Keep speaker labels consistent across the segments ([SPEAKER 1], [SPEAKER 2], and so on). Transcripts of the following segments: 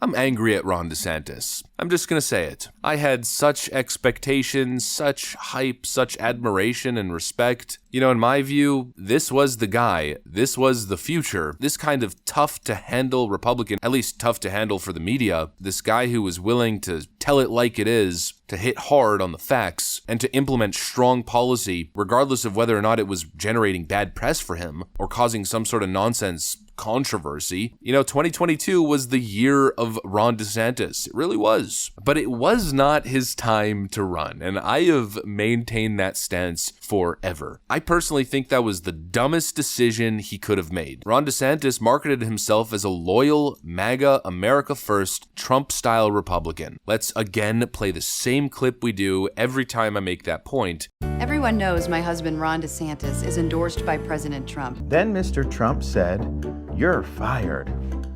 [SPEAKER 1] I'm angry at Ron DeSantis. I'm just gonna say it. I had such expectations, such hype, such admiration and respect. You know, in my view, this was the guy. This was the future. This kind of tough-to-handle Republican, at least tough to handle for the media, this guy who was willing to tell it like it is, to hit hard on the facts, and to implement strong policy, regardless of whether or not it was generating bad press for him or causing some sort of nonsense controversy. You know, 2022 was the year of Ron DeSantis. It really was. But it was not his time to run, and I have maintained that stance forever. I personally think that was the dumbest decision he could have made. Ron DeSantis marketed himself as a loyal, MAGA, America First, Trump-style Republican. Let's again play the same clip we do every time I make that point.
[SPEAKER 2] Everyone knows my husband Ron DeSantis is endorsed by President Trump.
[SPEAKER 3] Then Mr. Trump said, "You're fired."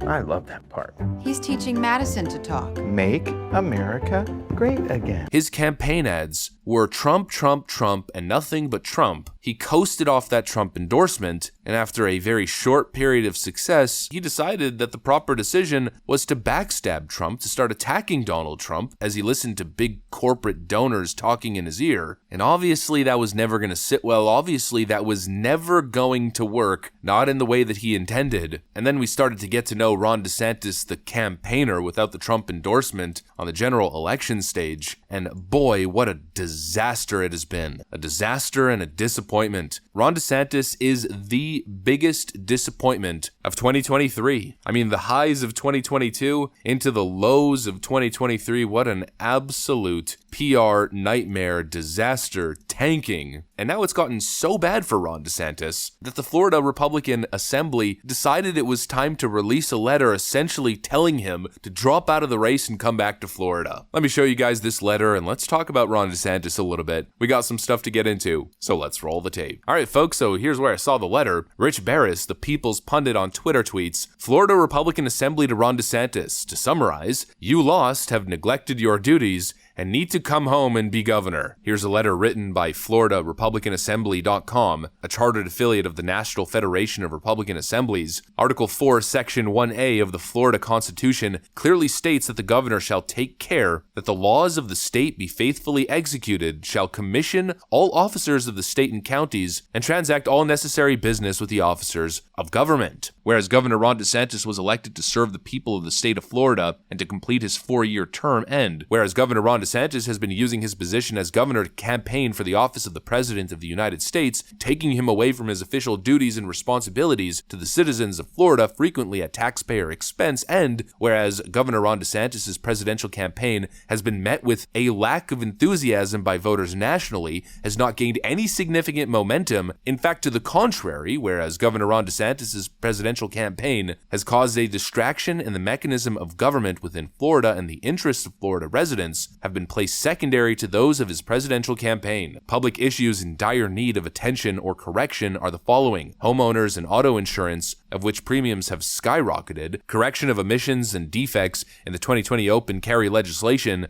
[SPEAKER 3] I love that part.
[SPEAKER 2] He's teaching Madison to talk.
[SPEAKER 3] Make America great again.
[SPEAKER 1] His campaign ads were Trump, Trump, Trump, and nothing but Trump. He coasted off that Trump endorsement, and after a very short period of success, he decided that the proper decision was to backstab Trump, to start attacking Donald Trump as he listened to big corporate donors talking in his ear. And obviously that was never going to sit well. Obviously that was never going to work, not in the way that he intended. And then we started to get to know Ron DeSantis, the campaigner, without the Trump endorsement on the general election stage. And boy, what a disaster it has been. A disaster and a disappointment. Ron DeSantis is the biggest disappointment of 2023. I mean, the highs of 2022 into the lows of 2023. What an absolute PR nightmare, disaster, tanking. And now it's gotten so bad for Ron DeSantis that the Florida Republican Assembly decided it was time to release a letter essentially telling him to drop out of the race and come back to Florida. Let me show you guys this letter and let's talk about Ron DeSantis a little bit. We got some stuff to get into, so let's roll the tape. All right, folks, so here's where I saw the letter. Rich Barris, the People's Pundit on Twitter, tweets, Florida Republican Assembly to Ron DeSantis. To summarize, you lost, have neglected your duties, and need to come home and be governor. Here's a letter written by FloridaRepublicanAssembly.com, a chartered affiliate of the National Federation of Republican Assemblies. Article 4, Section 1A of the Florida Constitution clearly states that the governor shall take care that the laws of the state be faithfully executed, shall commission all officers of the state and counties, and transact all necessary business with the officers of government. Whereas Governor Ron DeSantis was elected to serve the people of the state of Florida and to complete his 4-year term end. Whereas Governor Ron DeSantis has been using his position as governor to campaign for the office of the President of the United States, taking him away from his official duties and responsibilities to the citizens of Florida, frequently at taxpayer expense. And whereas Governor Ron DeSantis' presidential campaign has been met with a lack of enthusiasm by voters nationally, has not gained any significant momentum. In fact, to the contrary, whereas Governor Ron DeSantis' presidential campaign has caused a distraction in the mechanism of government within Florida, and the interests of Florida residents have been placed secondary to those of his presidential campaign. Public issues in dire need of attention or correction are the following: homeowners and auto insurance, of which premiums have skyrocketed, correction of omissions and defects in the 2020 open carry legislation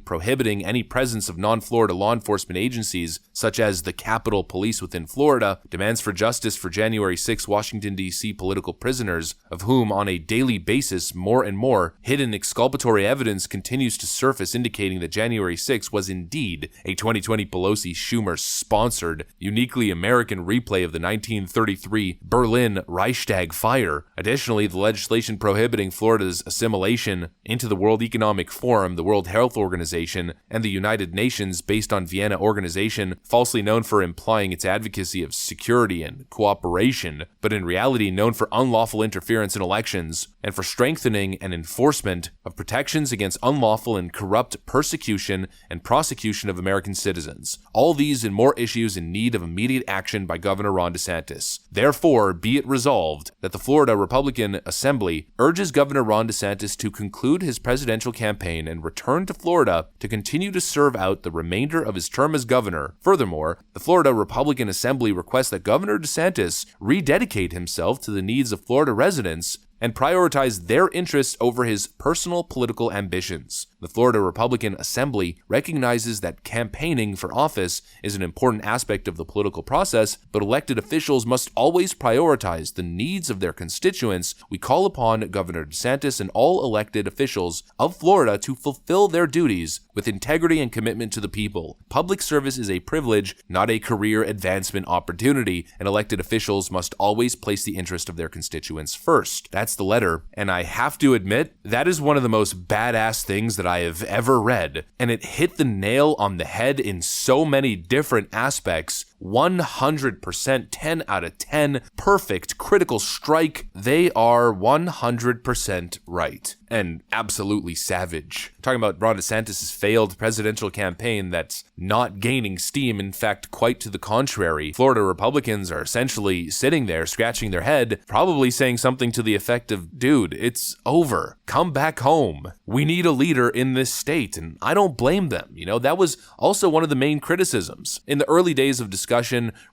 [SPEAKER 1] prohibiting any presence of non-Florida law enforcement agencies, such as the Capitol Police within Florida, demands for justice for January 6 Washington, D.C. political prisoners, of whom on a daily basis more and more hidden exculpatory evidence continues to surface indicating that January 6 was indeed a 2020 Pelosi-Schumer-sponsored, uniquely American replay of the 1933 Berlin Reichstag fire. Additionally, the legislation prohibiting Florida's assimilation into the World Economic Forum, the World Health Organization, and the United Nations based on Vienna Organization, falsely known for implying its advocacy of security and cooperation, but in reality known for unlawful interference in elections, and for strengthening and enforcement of protections against unlawful and corrupt persecution and prosecution of American citizens. All these and more issues in need of immediate action by Governor Ron DeSantis. Therefore, be it resolved that the Florida Republican Assembly urges Governor Ron DeSantis to conclude his presidential campaign and return to Florida to continue to serve out the remainder of his term as governor. Furthermore, the Florida Republican Assembly requests that Governor DeSantis rededicate himself to the needs of Florida residents and prioritize their interests over his personal political ambitions. The Florida Republican Assembly recognizes that campaigning for office is an important aspect of the political process, but elected officials must always prioritize the needs of their constituents. We call upon Governor DeSantis and all elected officials of Florida to fulfill their duties with integrity and commitment to the people. Public service is a privilege, not a career advancement opportunity, and elected officials must always place the interest of their constituents first. That's the letter, and I have to admit, that is one of the most badass things that I have ever read, and it hit the nail on the head in so many different aspects. 100%, 10 out of 10, perfect, critical strike. They are 100% right. And absolutely savage. Talking about Ron DeSantis' failed presidential campaign that's not gaining steam, in fact, quite to the contrary. Florida Republicans are essentially sitting there, scratching their head, probably saying something to the effect of, dude, it's over. Come back home. We need a leader in this state, and I don't blame them. You know, that was also one of the main criticisms. In the early days of discussion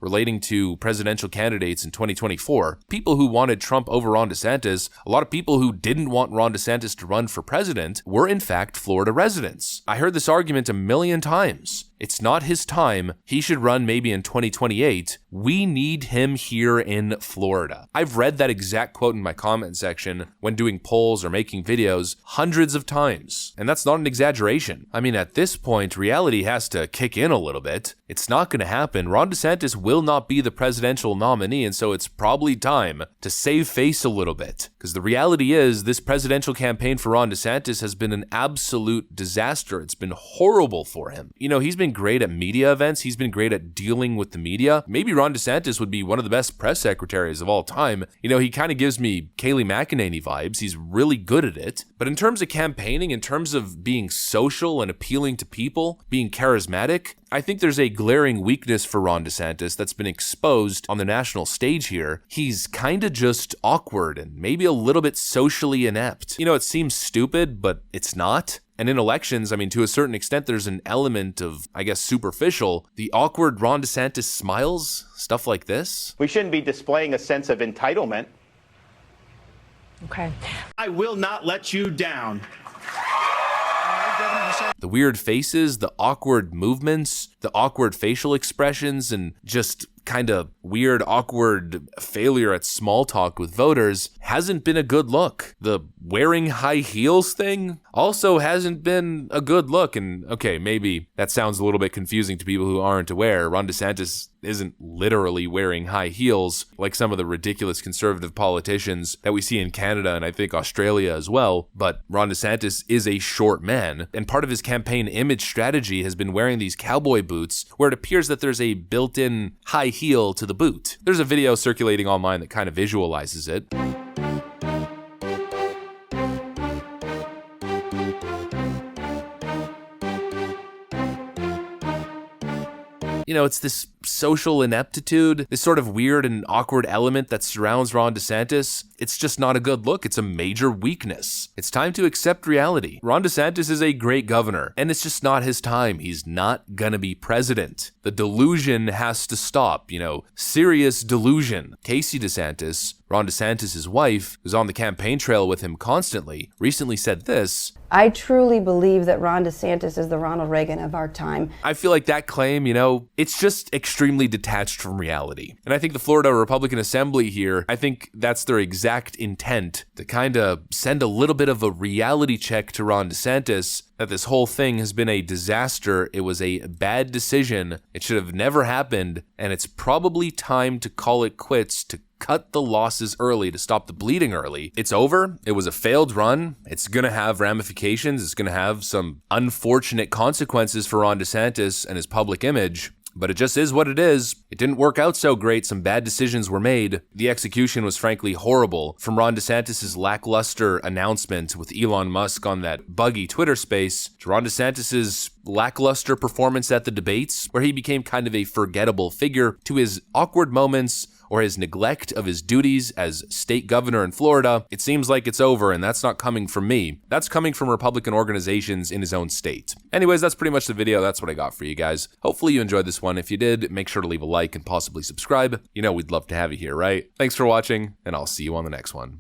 [SPEAKER 1] relating to presidential candidates in 2024, people who wanted Trump over Ron DeSantis, a lot of people who didn't want Ron DeSantis to run for president were in fact Florida residents. I heard this argument a million times. It's not his time. He should run maybe in 2028. We need him here in Florida. I've read that exact quote in my comment section when doing polls or making videos hundreds of times. And that's not an exaggeration. I mean, at this point, reality has to kick in a little bit. It's not going to happen. Ron DeSantis will not be the presidential nominee, and so it's probably time to save face a little bit. Because the reality is, this presidential campaign for Ron DeSantis has been an absolute disaster. It's been horrible for him. You know, he's been great at media events. He's been great at dealing with the media. Maybe Ron DeSantis would be one of the best press secretaries of all time. You know, he kind of gives me Kayleigh McEnany vibes. He's really good at it. But in terms of campaigning, in terms of being social and appealing to people, being charismatic, I think there's a glaring weakness for Ron DeSantis that's been exposed on the national stage here. He's kind of just awkward and maybe a little bit socially inept. You know, it seems stupid, but it's not. And in elections, I mean, to a certain extent, there's an element of, I guess, superficial. The awkward Ron DeSantis smiles, stuff like this.
[SPEAKER 4] We shouldn't be displaying a sense of entitlement.
[SPEAKER 5] Okay.
[SPEAKER 6] I will not let you down.
[SPEAKER 1] The weird faces, the awkward movements, the awkward facial expressions, and just kind of weird, awkward failure at small talk with voters hasn't been a good look. The wearing high heels thing also hasn't been a good look. And okay, maybe that sounds a little bit confusing to people who aren't aware. Ron DeSantis isn't literally wearing high heels like some of the ridiculous conservative politicians that we see in Canada and I think Australia as well. But Ron DeSantis is a short man, and part of his campaign image strategy has been wearing these cowboy boots where it appears that there's a built-in high heel to the boot. There's a video circulating online that kind of visualizes it. You know, it's this social ineptitude, this sort of weird and awkward element that surrounds Ron DeSantis. It's just not a good look. It's a major weakness. It's time to accept reality. Ron DeSantis is a great governor, and it's just not his time. He's not gonna be president. The delusion has to stop, you know, serious delusion. Casey DeSantis, Ron DeSantis' wife, who's on the campaign trail with him constantly, recently said this:
[SPEAKER 5] I truly believe that Ron DeSantis is the Ronald Reagan of our time.
[SPEAKER 1] I feel like that claim, you know, it's just extremely detached from reality. And I think the Florida Republican Assembly here, I think that's their exact intent, to kind of send a little bit of a reality check to Ron DeSantis that this whole thing has been a disaster. It was a bad decision. It should have never happened. And it's probably time to call it quits, to cut the losses early, to stop the bleeding early. It's over. It was a failed run. It's going to have ramifications. It's going to have some unfortunate consequences for Ron DeSantis and his public image. But it just is what it is. It didn't work out so great. Some bad decisions were made. The execution was frankly horrible. From Ron DeSantis' lackluster announcement with Elon Musk on that buggy Twitter space, to Ron DeSantis' lackluster performance at the debates, where he became kind of a forgettable figure, to his awkward moments or his neglect of his duties as state governor in Florida, it seems like it's over, and that's not coming from me. That's coming from Republican organizations in his own state. Anyways, that's pretty much the video. That's what I got for you guys. Hopefully you enjoyed this one. If you did, make sure to leave a like and possibly subscribe. You know we'd love to have you here, right? Thanks for watching, and I'll see you on the next one.